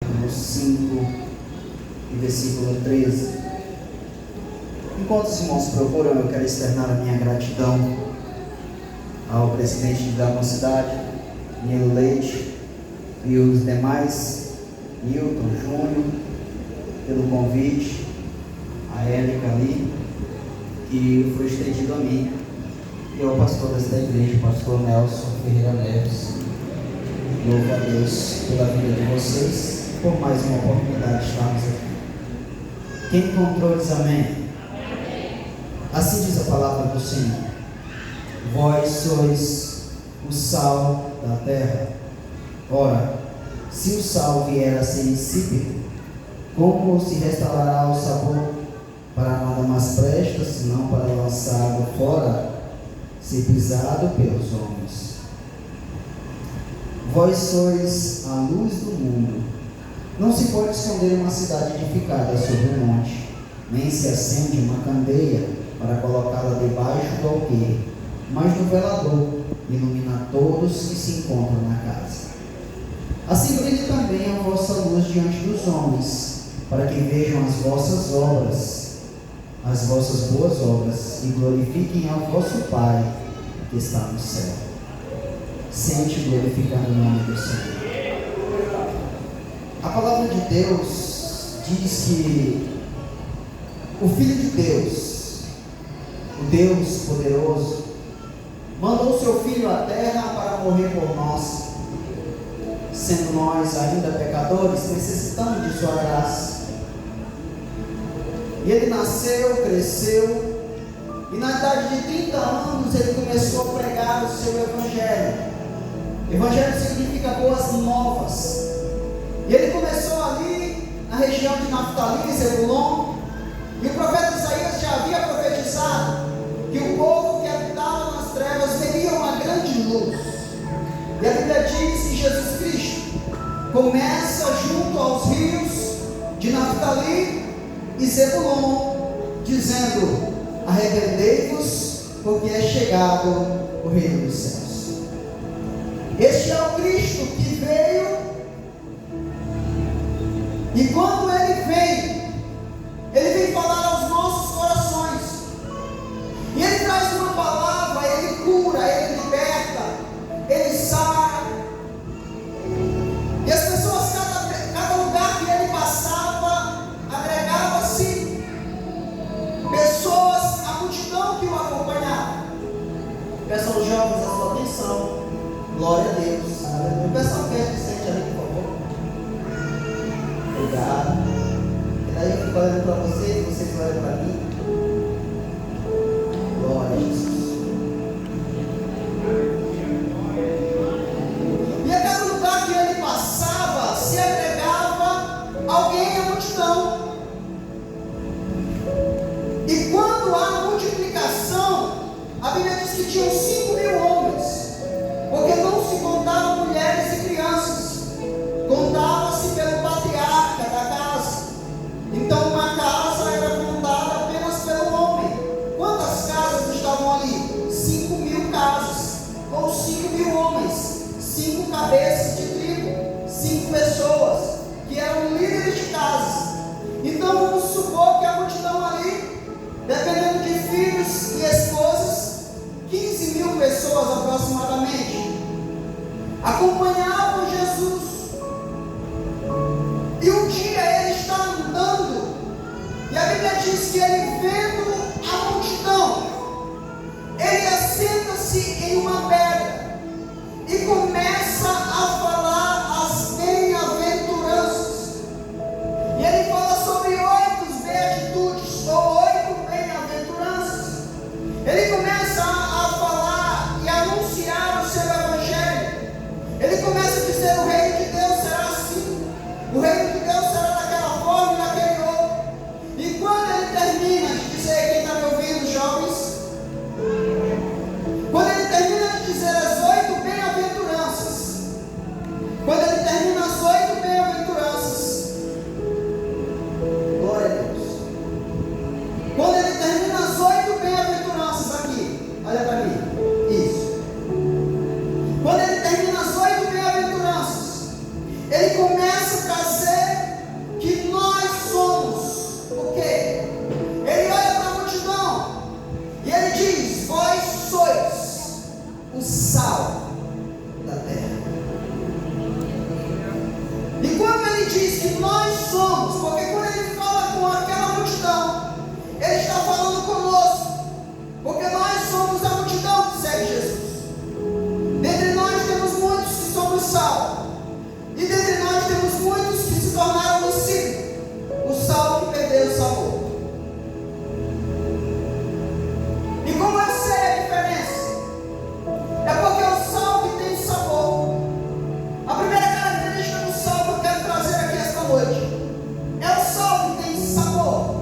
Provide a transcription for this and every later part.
capítulo 5 e versículo 13. Enquanto os irmãos procuram, eu quero externar a minha gratidão ao presidente da mocidade, Nilo Leite, e os demais, Nilton, Júnior, pelo convite, a Érica ali, que foi estendido a mim, e ao pastor desta igreja, pastor Nelson Ferreira Neves. Louvo a Deus pela vida de vocês, por mais uma oportunidade de estarmos aqui. Quem encontrou diz amém. Assim diz a palavra do Senhor: vós sois o sal da terra. Ora, se o sal vier a ser insípido, como se restaurará o sabor? Para nada mais presta, senão para lançado fora, ser pisado pelos homens. Vós sois a luz do mundo. Não se pode esconder uma cidade edificada sobre um monte, nem se acende uma candeia para colocá-la debaixo do alqueire, mas no velador, ilumina todos que se encontram na casa. Assim brilhe também a vossa luz diante dos homens, para que vejam as vossas obras, as vossas boas obras, e glorifiquem ao vosso Pai que está no céu. Sente glorificar o nome do Senhor. A palavra de Deus diz que o Filho de Deus, o Deus poderoso, mandou o seu Filho à terra para morrer por nós, sendo nós ainda pecadores, necessitando de sua graça. E ele nasceu, cresceu, e na idade de 30 anos ele começou a pregar o seu evangelho. Evangelho significa boas novas. E ele começou ali na região de Naftali, Zebulon, e o profeta Isaías já havia profetizado que o povo que habitava nas trevas veria uma grande luz. E a Bíblia diz que Jesus Cristo começa junto aos rios de Naftali e Zebulon, dizendo: arrependei-vos, porque é chegado o reino dos céus. Este é o Cristo que veio, e quando ele vem falar aos nossos corações, e ele traz uma palavra, ele cura, ele liberta, ele sara, e as pessoas, cada lugar que ele passava, agregava-se pessoas, a multidão que o acompanhava. Peço aos jovens a sua atenção. Glória a Deus. Aleluia. O pessoal quer que sente ali, por favor. Obrigado. E daí eu fico olhando para vocês, vocês olham para mim. Glória a Jesus. E a cada lugar que ele passava, se agregava alguém à multidão. E quando há multiplicação, a Bíblia diz que tinham 5.000 homens. Porque não se contavam mulheres e crianças, contava-se pelo patriarca da casa. Então uma casa era contada apenas pelo homem. Quantas casas estavam ali? 5.000 casas, ou 5.000 homens, 5 cabeças de tribo, 5 pessoas que eram líderes de casas. Então vamos supor que a multidão ali, dependendo de filhos e esposas, 15.000 pessoas aproximadamente, acompanhavam Jesus. E um dia ele está andando, e a Bíblia diz que ele, vendo a multidão, ele assenta-se em uma pedra e começa a falar as bem-aventuranças. E ele fala sobre 8 beatitudes, ou 8 bem-aventuranças. Ele começa a falar e anunciar o seu evangelho. Ele começa a dizer: o reino de Deus será assim, o reino de Deus será daquela forma e daquele outro. E quando ele termina de dizer, quem está me ouvindo, jovens? Quando ele termina de dizer ele diz que nós somos, porque quando ele fala com aquela multidão, ele está falando conosco, porque nós somos a multidão que segue Jesus. Dentre nós temos muitos que somos sal, e dentre nós temos muitos que se tornaram insípidos, o sal que perdeu o sabor. E como eu sei a diferença? É porque o sal que tem sabor. A primeira característica do sal que eu quero trazer aqui esta noite é o sal que tem sabor.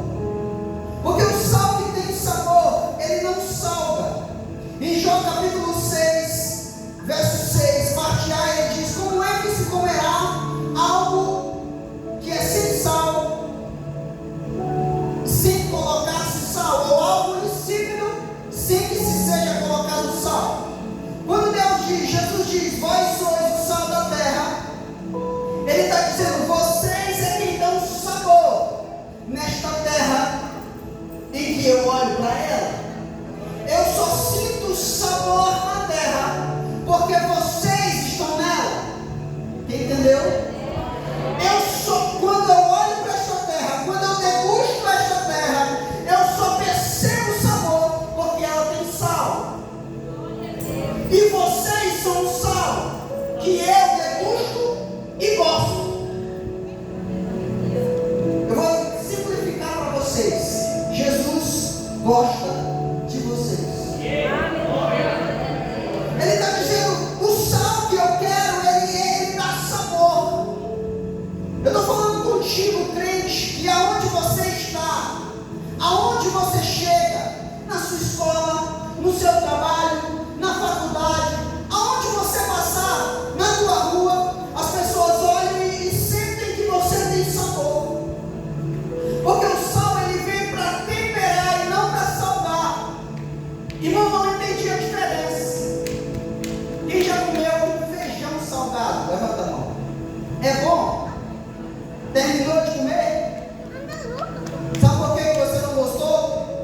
Porque o sal que tem sabor, ele não salga. Em João capítulo 6, verso 6, parte A, ele diz: como é que se comerá algo que é sem sal, sem colocar-se sal, ou algo insípido, sem que se seja colocado sal? Quando Deus diz, Jesus diz, vós sois o sal da terra, ele está dizendo, vocês é quem dão sabor nesta terra em que eu olho para ela. Eu só sinto sabor na terra porque vocês estão nela. Quem entendeu? Quando eu olho para esta terra, quando eu degusto esta terra, eu só percebo o sabor porque ela tem sal. E vocês são o sal que eu degusto e gosto. Eu vou simplificar para vocês. Jesus gosta de vocês. Ele está dizendo, o sal que eu quero, ele dá sabor. Eu estou falando contigo, crente, que aonde você está, aonde você chega, na sua escola, no seu trabalho, na faculdade, aonde você passar, na tua rua, as pessoas olham e sentem que você tem sabor. Porque o sal, ele vem para temperar e não para salgar. Irmão, não entendi a diferença. Quem já comeu feijão salgado? Levanta a mão. É bom? Terminou de comer? Sabe por que você não gostou?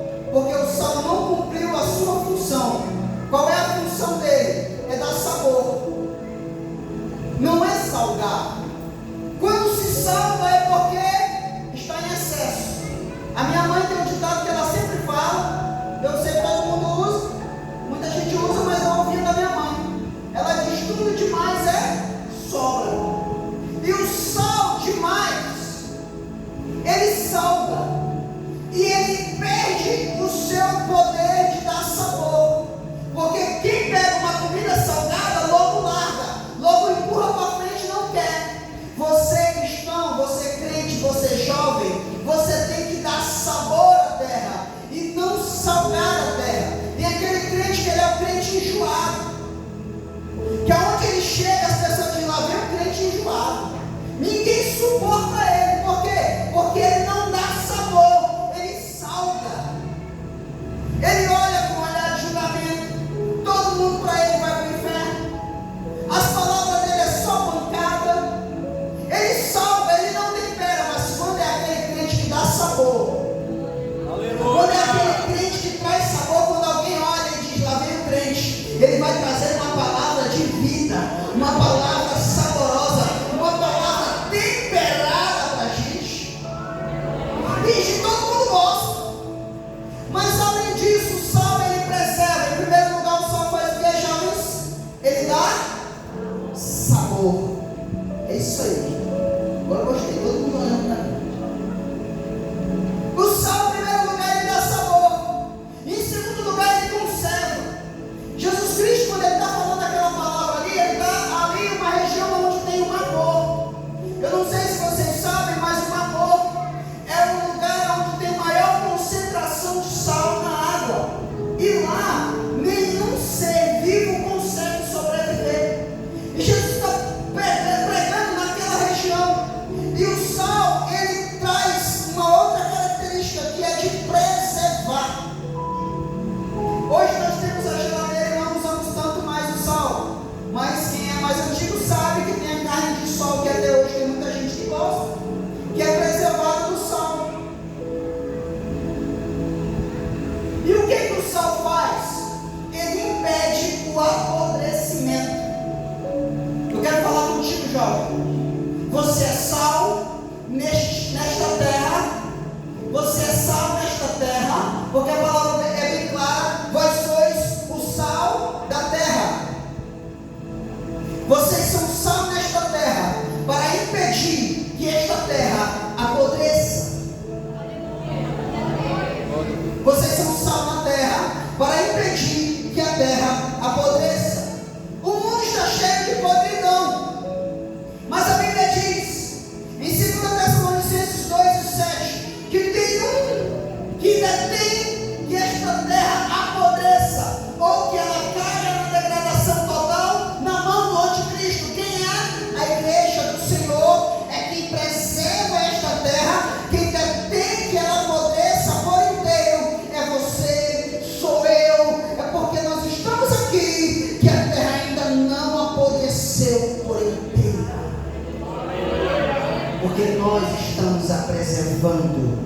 Porque nós estamos a preservando.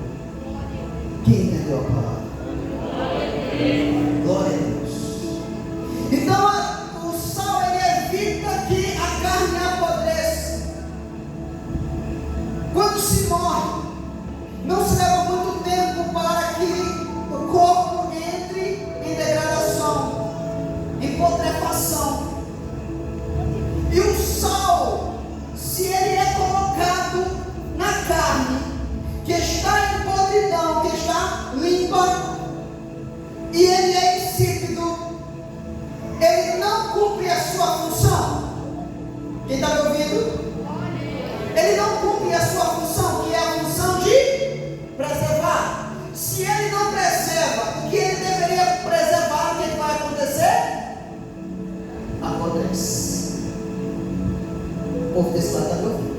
Quem entendeu a palavra? Glória a Deus. Então o sal ele evita que a carne apodreça. Quando se morre, não se leva muito tempo para que o corpo entre em degradação, em putrefação. E o sal, se ele é colocado na carne, que está em podridão, que está limpa, e ele é insípido, ele não cumpre a sua função. Quem está me ouvindo? Ele não cumpre a sua função, que é a função de preservar. Se ele não preserva o que ele deveria preservar, o que vai acontecer? Apodrece. O povo desse lado está me ouvindo.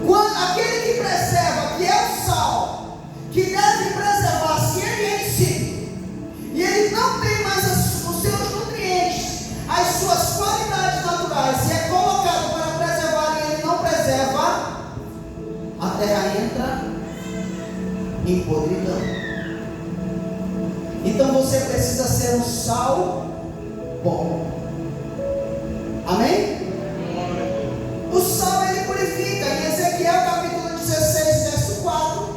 Quando aquele que preserva, que é o sal, que deve preservar, se ele é insípido, e ele não tem mais os seus nutrientes, as suas qualidades naturais, se é colocado para preservar e ele não preserva, a terra entra em podridão. Então você precisa ser um sal bom. Amém? O sal ele purifica. Em Ezequiel capítulo 16, verso 4,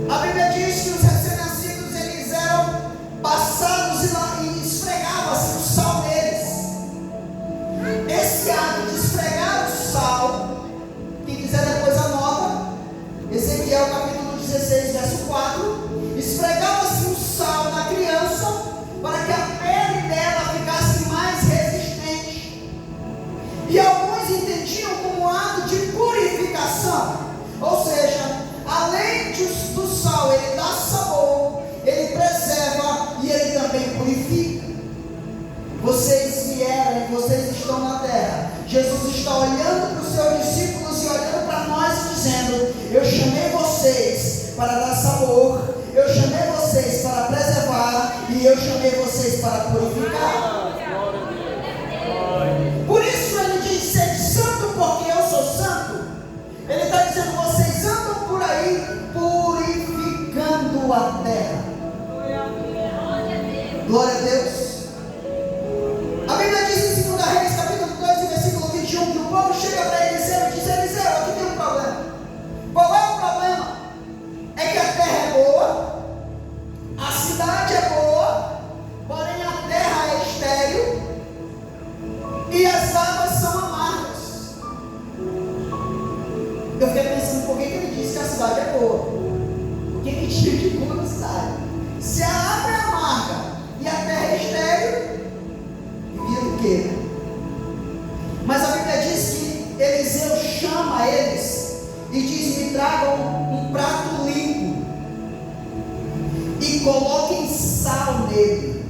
a Bíblia diz que os recém-nascidos eles eram passados e esfregava-se o sal neles. Esse ato de esfregar o sal, quem quiser depois anota, Ezequiel capítulo 16, verso 4, esfregava-se o sal na criança para que a pele dela ficasse mais resistente. E alguns entendiam como ato de purificação, ou seja, além do sal ele dá sabor, ele preserva e ele também purifica. Vocês vieram, vocês estão na terra. Jesus está olhando para os seus discípulos e olhando para nós dizendo: eu chamei vocês para dar sabor, eu chamei vocês para preservar e eu chamei vocês para purificar. Por isso ele diz: sede santo porque eu sou santo. Ele está dizendo: vocês andam por aí purificando a terra. Glória a Deus. A Bíblia diz em 2 Reis capítulo 2, versículo 21, que o povo chega para Eliseu e diz: Eliseu, aqui tem um problema. Qual é o problema? É que a terra é boa, a cidade é boa, porém a terra é estéril e as águas são amargas. Eu fiquei pensando, por que ele disse que a cidade é boa? O que tinha de boa na cidade? Se a água é amarga e a terra é estéril, vira o quê? Mas a Bíblia diz que Eliseu chama eles e diz: me tragam um prato limpo e coloquem sal nele.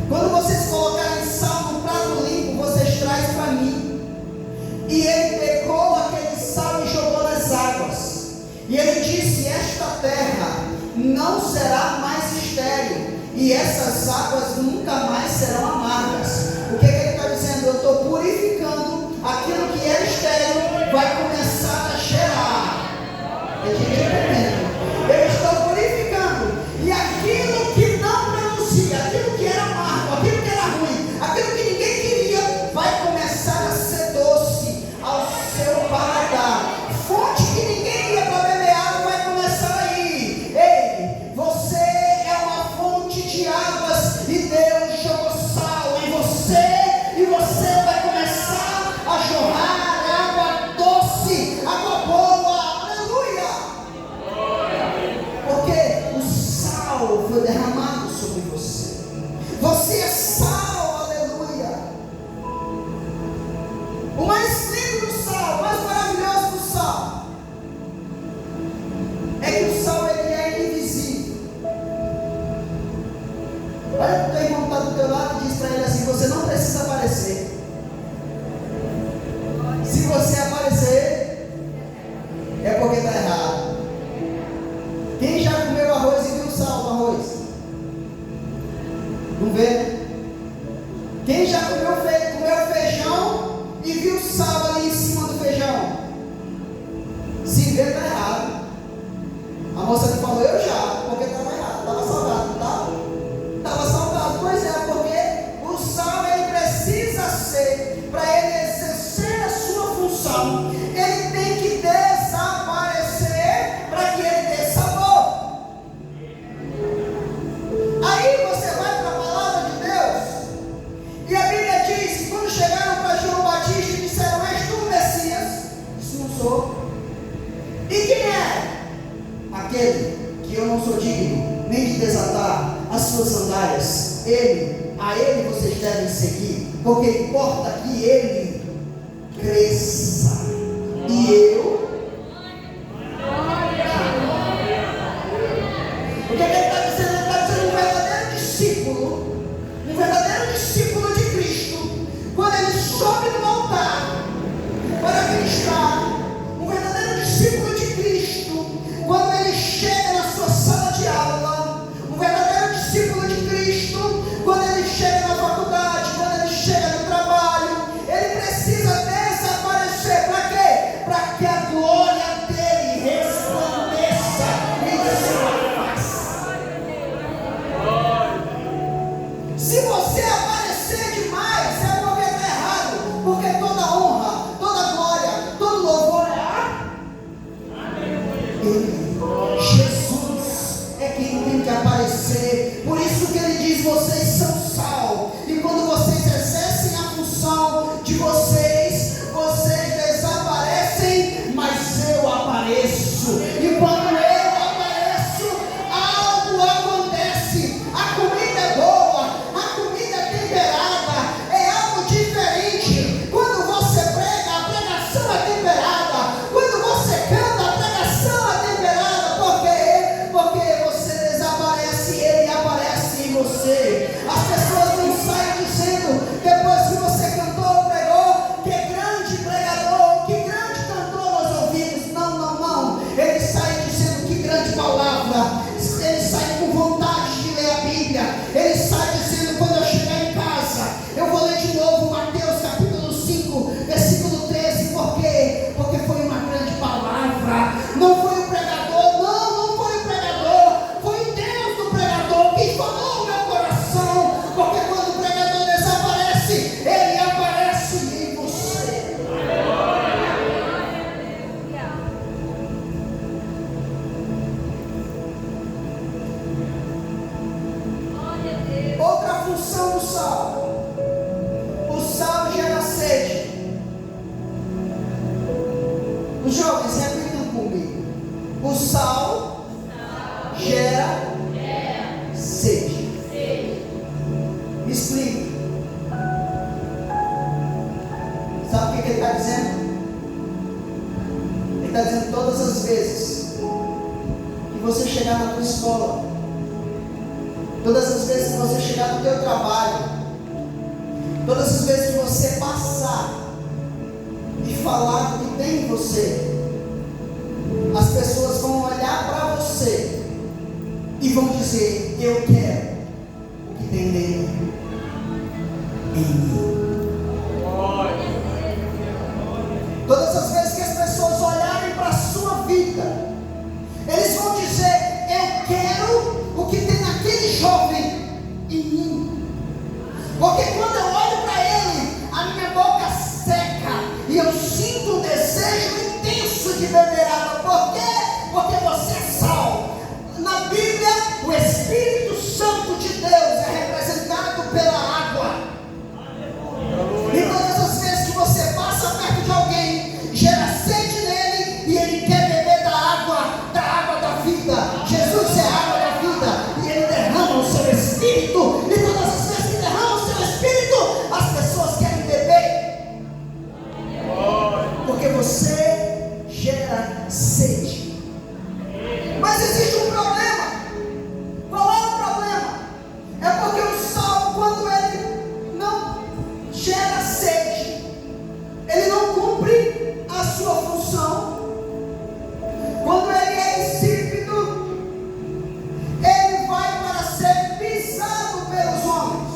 Quando vocês colocarem sal no prato limpo, vocês trazem para mim. E ele pegou aquele sal e jogou nas águas. E ele disse: esta terra não será mais estéril, e essas águas nunca mais serão amargas. O que ele está dizendo? Eu estou purificando aquilo que era estéril, vai começar a cheirar. Eu estou purificando, e aquilo que não produzia, aquilo que era amargo, aquilo que era ruim, aquilo que ninguém queria, vai começar a ser doce ao seu paladar. Fonte que ninguém ia para beber água vai começar a ir. Ei, você é uma fonte de águas e Deus jogou sal em você. alma, ele tem que desaparecer para que ele dê sabor. Aí você vai para a palavra de Deus, e a Bíblia diz que quando chegaram para João Batista e disseram: és tu o Messias? Isso não sou. E quem é? Aquele que eu não sou digno nem de desatar as suas sandálias. A ele vocês devem seguir, porque importa que ele cresça e eu. O que ele está dizendo? Ele está dizendo um verdadeiro discípulo de Cristo, quando ele sobe no altar para ministrar, um verdadeiro discípulo de Cristo, quando ele chega na sua sala de aula, um verdadeiro discípulo de Cristo, quando ele chega na faculdade, quando ele chega no trabalho, ele precisa desaparecer. Para quê? Para que a glória dele resplandeça em sua face. Se você aparecer demais, é porque está errado, porque toda honra, toda glória, todo louvor é a Ele. Jesus é quem tem que aparecer. Por isso que ele diz: vocês são sal, e quando vocês exercem a função de vocês, vocês desaparecem, mas eu apareço. E quando eu apareço, algo acontece. A comida é boa, a comida é temperada, é algo diferente. Quando você prega, a pregação é temperada. Quando você canta, a pregação é temperada. Porque você desaparece e ele aparece em você. As pessoas não saem dizendo, depois que você cantou, pregou, que grande pregador, que grande cantor nós ouvimos. Não. Ele sai dizendo: que grande palavra. Ele sai com vontade de ler a Bíblia. Ele sai dizendo: quando eu chegar em casa, eu vou ler de novo Mateus capítulo 5, versículo 13. Por quê? Porque foi uma grande palavra. Não foi o pregador, não foi o pregador, foi Deus do pregador que falou o meu coração. Porque quando o pregador desaparece, ele aparece em você. Outra função do sal: o sal gera sede. Os jovens, repitam comigo: o sal gera sede. Me explica. Sabe o que ele está dizendo? Ele está dizendo: todas as vezes que você chegar na tua escola, todas as vezes que você chegar no teu trabalho, todas as vezes que você passar e falar o que tem em você, as pessoas vão olhar para você e vão dizer: eu quero o que tem nele em mim. Todas as vezes que as pessoas olharem para a sua vida, eles vão dizer: eu quero o que tem naquele jovem em mim. Porque quando eu olho para ele, a minha boca seca e eu sinto um desejo intenso de beber água. Por quê? Porque você é sal. Na Bíblia, o Espírito Santo de Deus é representado pela água. E todas as vezes que você passa perto de alguém, gera sede nele e ele quer beber da água da vida. Jesus é a água da vida e ele derrama o seu Espírito. E todas as vezes que derrama o seu Espírito, as pessoas querem beber. Porque você gera sede. Mas existe um problema. Qual é o problema? É porque o sal, quando ele não gera sede, ele não cumpre a sua função. Quando ele é insípido, ele vai para ser pisado pelos homens.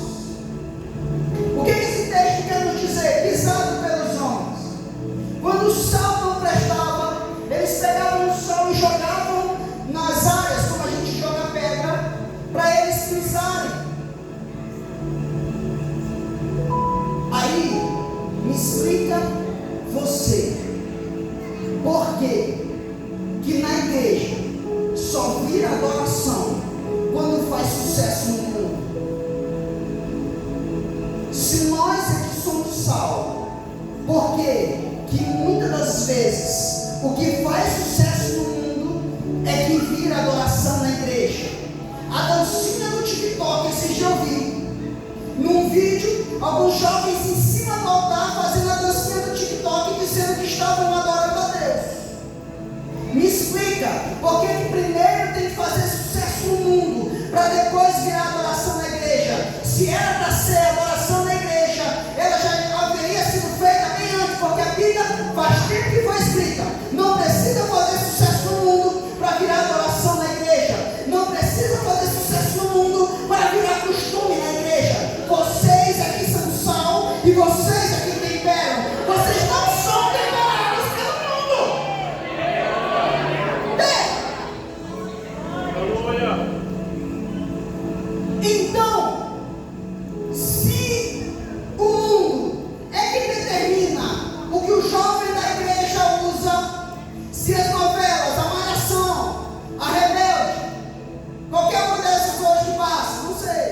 O que esse texto quer nos dizer? Pisado pelos homens. Quando o sal não prestava, eles pegavam alguns jovens em cima do altar fazendo a dancinha do TikTok dizendo que estavam adorando a Deus. Me explica, por que primeiro tem que fazer sucesso no mundo para depois virar adoração na igreja? Se era para ser adoração na igreja, ela já haveria sido feita bem antes, porque a Bíblia faz tempo que foi escrita. Não precisa fazer sucesso no mundo para virar adoração na igreja. Não precisa fazer sucesso no mundo para virar costume na igreja. Vocês aqui são sal e vocês aqui temperam. Vocês não são temperados pelo mundo. Então, se o mundo é que determina o que o jovem da igreja usa, se as novelas, a Malhação, a Rebelde, qualquer uma dessas hoje que passa, não sei,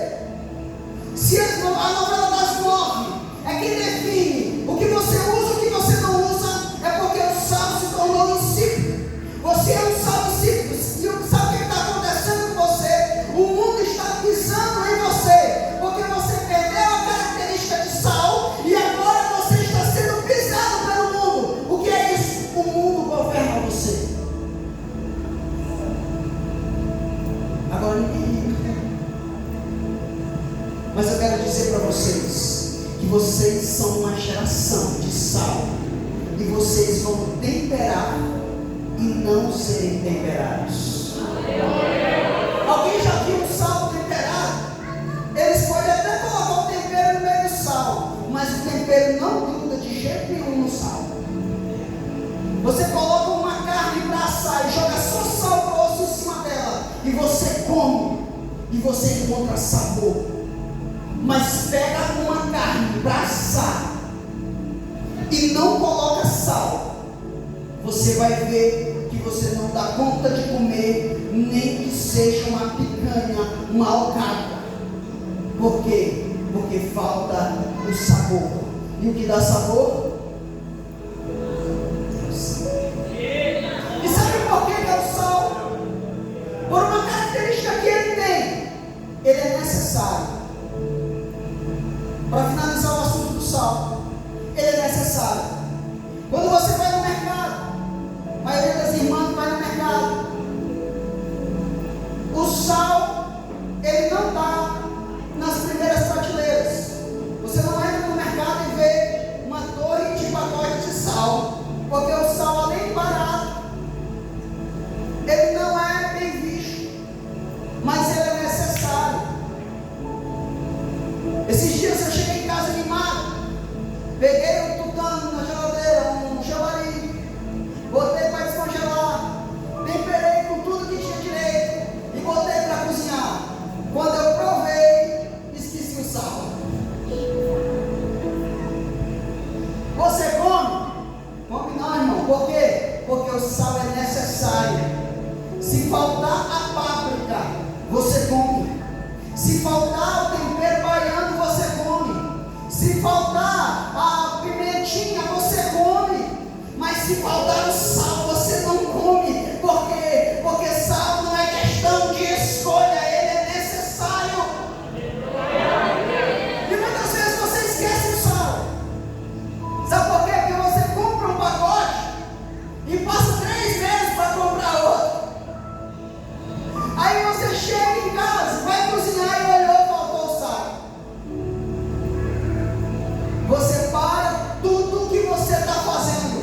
se a novela das 9 é que define o que você usa e o que você não usa, é porque o sal se tornou insípido. Você é um sal insípido. E sabe o que está acontecendo com você? O mundo está pisando em você, porque você perdeu a característica de sal e agora você está sendo pisado pelo mundo. O que é isso? O mundo governa você. Agora ninguém ri. Mas eu quero dizer para vocês que vocês são uma geração de sal e vocês vão temperar e não serem temperados. Alguém já viu um sal temperado? Eles podem até colocar o tempero no meio do sal, mas o tempero não gruda de jeito nenhum no sal. Você coloca uma carne para assar e joga só sal grosso em cima dela, e você come, e você encontra sabor. Mas pega uma carne para assar e não coloca sal, você vai ver que você não dá conta de comer nem que seja uma picanha mal alcatra. Por quê? Porque falta o sabor. E o que dá sabor? É o sal. E sabe por que é o sal? Por uma característica que ele tem. Ele é necessário. Para finalizar o assunto do sal, ele é necessário. Quando você vai no mercado, a maioria das irmãs vai no mercado, o sal, ele não está nas primeiras prateleiras. Você não entra no mercado e vê uma torre de pacote de sal, porque o sal, além de barato, ele não é bem visto, mas ele é necessário. Esses dias eu cheguei em casa animado, peguei um tutano na geladeira, um xavari, botei para descongelar, temperei com tudo que tinha direito e botei para cozinhar. Quando eu provei, esqueci o sal. Você come? Come não, irmão. Por quê? Porque o sal é necessário. Se faltar a páprica, você come. Se faltar o tempero baiano, você come. Se faltar a pimentinha, você come. Mas se faltar o sal, você não come. Por quê? Porque sal não é questão de escolha, ele é necessário. E muitas vezes você esquece o sal. Sabe por quê? Porque você compra um pacote e passa 3 meses para comprar outro. Aí você chega em casa, vai cozinhar e olhou, faltou o sal. Você para tudo que você está fazendo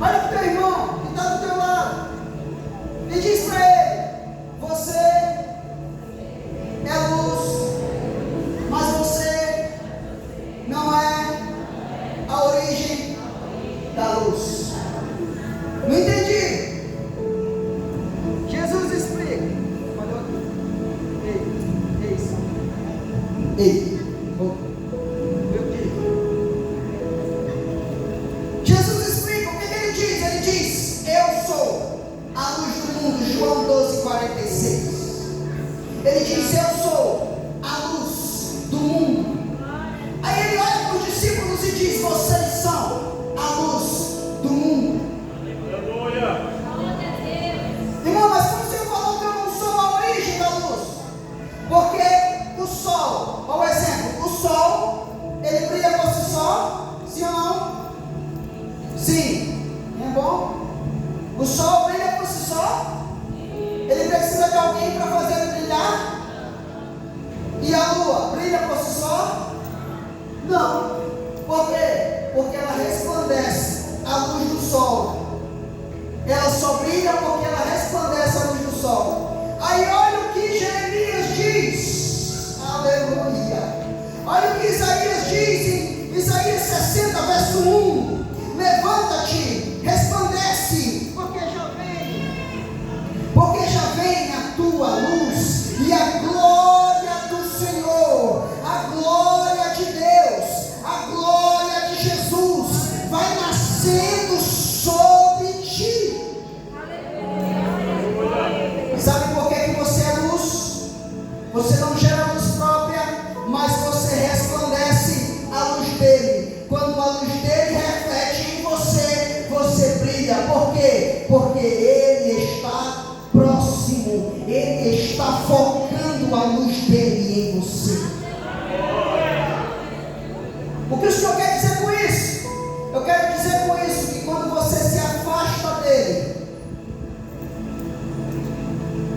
Olha para o teu irmão que está do teu lado e diz para ele: você é luz, mas você não é a origem da luz. Não entendi. Jesus explica. Ei. Jesus explica o que ele diz. Ele diz: eu sou a luz do mundo. João 12:46. Ele diz: eu sou a luz do mundo. Aí ele olha para os discípulos e diz: vocês são a luz do mundo. Irmão, mas como você falou que eu não sou a origem da luz? Porque o sol, qual o exemplo? O sol, ele brilha por si só, sim ou não? Sim, é bom? O sol brilha por si só? Ele precisa de alguém para fazer ele brilhar? E a lua brilha por si só? Não. Por quê? Porque ela resplandece a luz do sol. Ela só brilha porque ela resplandece a luz do sol. Aí olha o que Jeremias diz. Aleluia. Olha o que Isaías diz em Isaías 60, verso 1. Levanta-te, resplandece, porque já vem a tua luz, e a glória do Senhor, a glória de Deus, a glória de Jesus vai nascendo sobre ti. Sabe por que você é luz? Você não gera luz própria, mas você resplandece a luz dele. Quando a luz dele reflete em você, você brilha. Por quê? Porque ele está próximo, ele está focando a luz dele em você. O que o Senhor quer dizer com isso? Eu quero dizer com isso que quando você se afasta dele,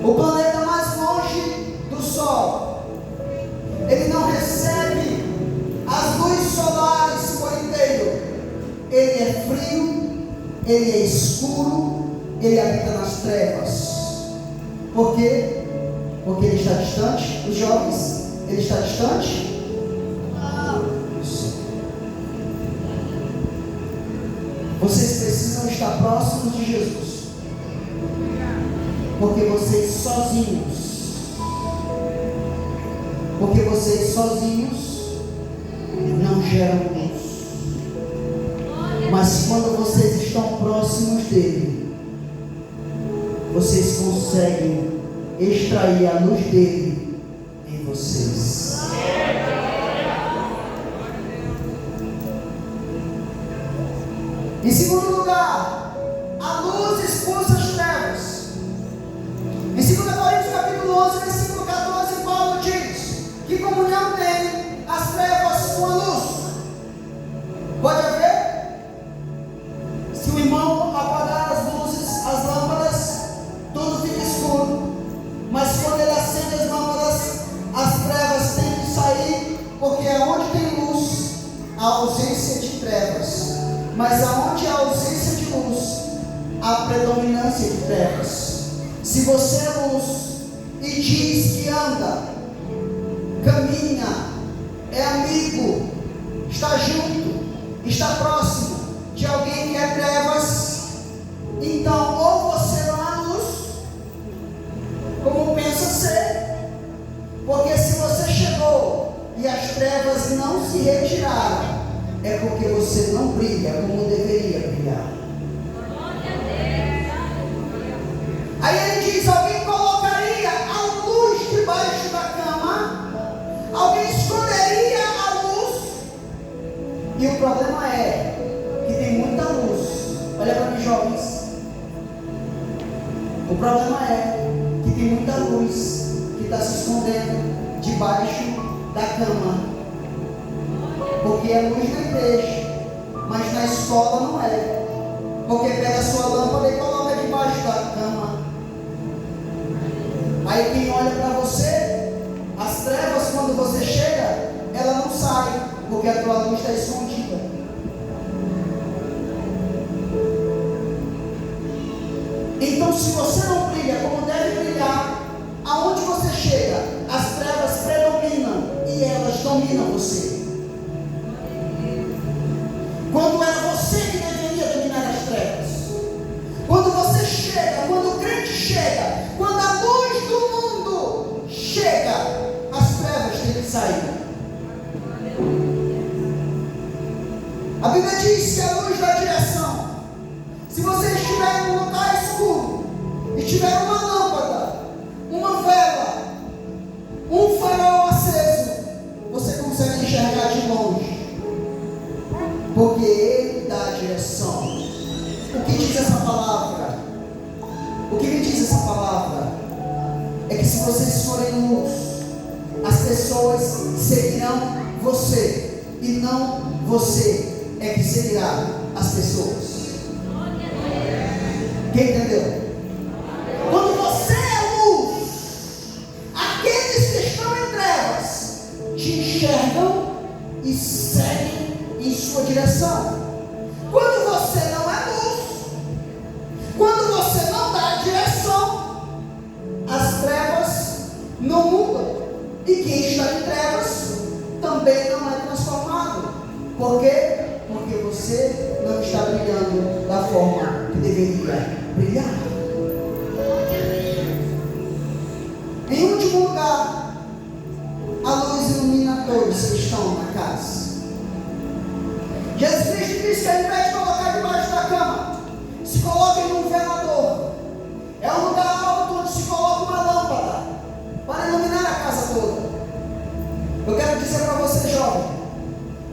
o planeta mais longe do Sol, ele não recebe as luzes solares por inteiro. Ele é frio, ele é escuro, ele habita nas trevas. Por quê? Porque ele está distante. Os jovens, ele está distante? Vocês precisam estar próximos de Jesus. Porque vocês sozinhos não geram luz. Mas quando vocês estão próximos dele, vocês conseguem extrair a luz dele em vocês. Em segundo lugar, a luz expulsa as trevas. Em 2 Coríntios capítulo 11, versículo 14, Paulo diz: que comunhão tem as trevas com a luz? Pode haver? Se o irmão apagar as luzes, as lâmpadas, tudo fica escuro. Mas quando ele acende as lâmpadas, as trevas têm que sair, porque aonde tem luz, há ausência de trevas. Mas aonde há ausência de luz, há predominância de trevas. Se você é luz e diz que anda, caminha, é amigo, está junto, está próximo de alguém que é trevas, então ou você não é luz, como pensa ser, porque se você chegou e as trevas não se retiraram, é porque você não brilha como deveria brilhar. Aí ele diz: alguém colocaria a luz debaixo da cama, alguém esconderia a luz, e o problema é que tem muita luz. Olha para mim, jovens. O problema é que tem muita luz que está se escondendo debaixo da cama. Porque é luz na igreja, mas na escola não é. Porque pega a sua lâmpada e coloca debaixo da cama. Aí quem olha para você, as trevas, quando você chega, ela não sai, porque a tua luz está escondida. se você não brilha como deve brilhar, aonde você chega, as trevas predominam e elas dominam você. Quando era você que deveria dominar as trevas. Quando você chega, quando o crente chega, quando a luz do mundo chega, as trevas têm que sair. A Bíblia diz que a luz dá direção. Se você estiver em um lugar escuro e tiver uma lâmpada, uma vela, um farol aceso, você consegue enxergar de longe, porque Ele dá a direção. O que diz essa palavra? O que me diz essa palavra? É que se vocês forem luz, as pessoas seguirão você, e não você é que seguirá as pessoas. Quem entendeu? Quando você é luz, aqueles que estão em trevas te enxergam e seguem em sua direção. Quando você não é luz, quando você não dá a direção, as trevas não mudam, e quem está em trevas também não é transformado. Por quê? Porque você não está brilhando da forma que deveria brilhar. Em último lugar, a luz ilumina todos que estão na casa. Jesus Cristo disse que ao invés de colocar debaixo da cama, se coloquem num velador. É um lugar alto onde se coloca uma lâmpada para iluminar a casa toda. Eu quero dizer para você, jovem,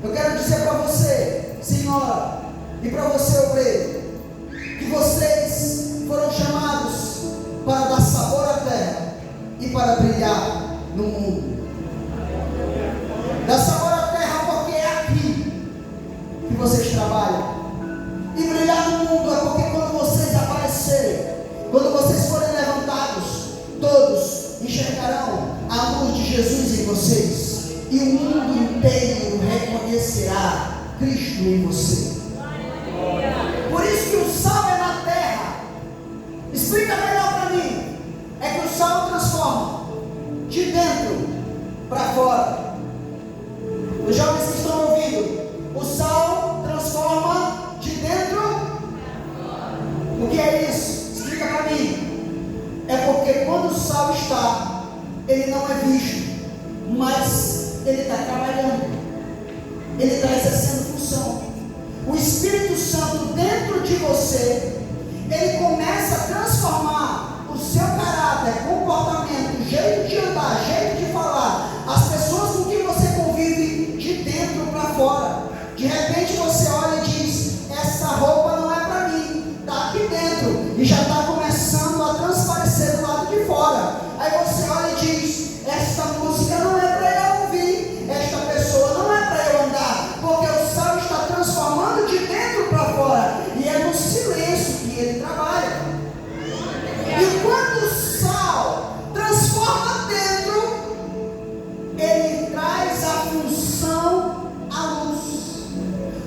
eu quero dizer para você, senhora, e para você, obreiro, que vocês foram chamados para dar sabor à terra e para brilhar no mundo. Dar sabor à terra porque é aqui que vocês trabalham. E brilhar no mundo é porque quando vocês aparecerem, quando vocês forem levantados, todos enxergarão a luz de Jesus em vocês. E o mundo inteiro reconhecerá Cristo em você. Por isso que o sal é na terra. Explica melhor para mim. É que o sal transforma de dentro para fora. Os jovens que estão ouvindo, o sal transforma de dentro. O que é isso? Explica para mim. É porque quando o sal está, ele não é visto, mas ele está trabalhando, ele está exercendo função. O Espírito Santo dentro de você, ele começa a transformar o seu caráter, comportamento, jeito de andar, jeito de falar, as pessoas com quem você convive de dentro para fora. De repente você olha e diz: essa roupa não é para mim, está aqui dentro, e já está começando a transparecer do lado de fora. Aí você olha e diz: essa música não é para eu ouvir, esta pessoa não é para eu andar, porque o sal está transformando de dentro para fora, e é no silêncio que ele trabalha. E quando o sal transforma dentro, ele traz a função à luz.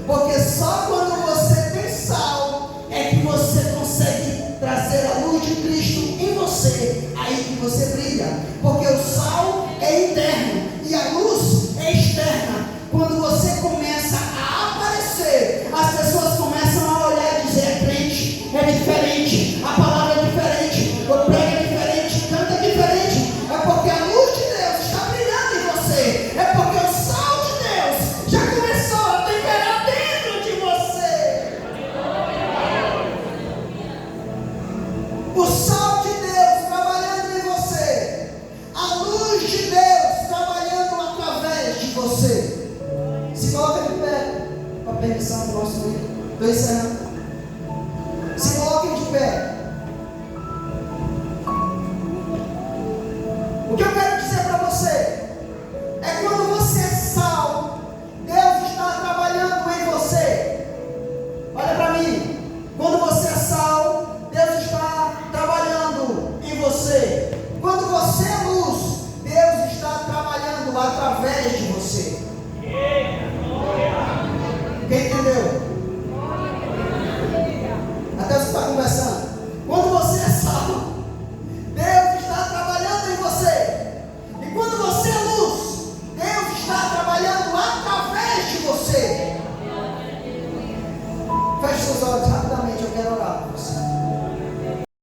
Porque só quando você tem sal é que você consegue trazer a luz de Cristo em você, aí que você brilha. Porque o sal é interno e a luz é externa. Quando você começa a aparecer, as pessoas começam a olhar e dizer: é crente, é diferente, a palavra é diferente, o prego é diferente, canta diferente. É porque a luz de Deus está brilhando em você. É porque o sal de Deus já começou a temperar dentro de você. O sal de Deus trabalhando em você, a luz de Deus trabalhando através de você. Se coloca de pé, com a permissão do nosso líder. Estou encerrando. Se coloquem de pé. O que eu quero dizer para você é: quando você é sal, Deus está trabalhando em você. Olha para mim. Quando você é sal, Deus está trabalhando em você. Quando você é luz, Deus está trabalhando através de você.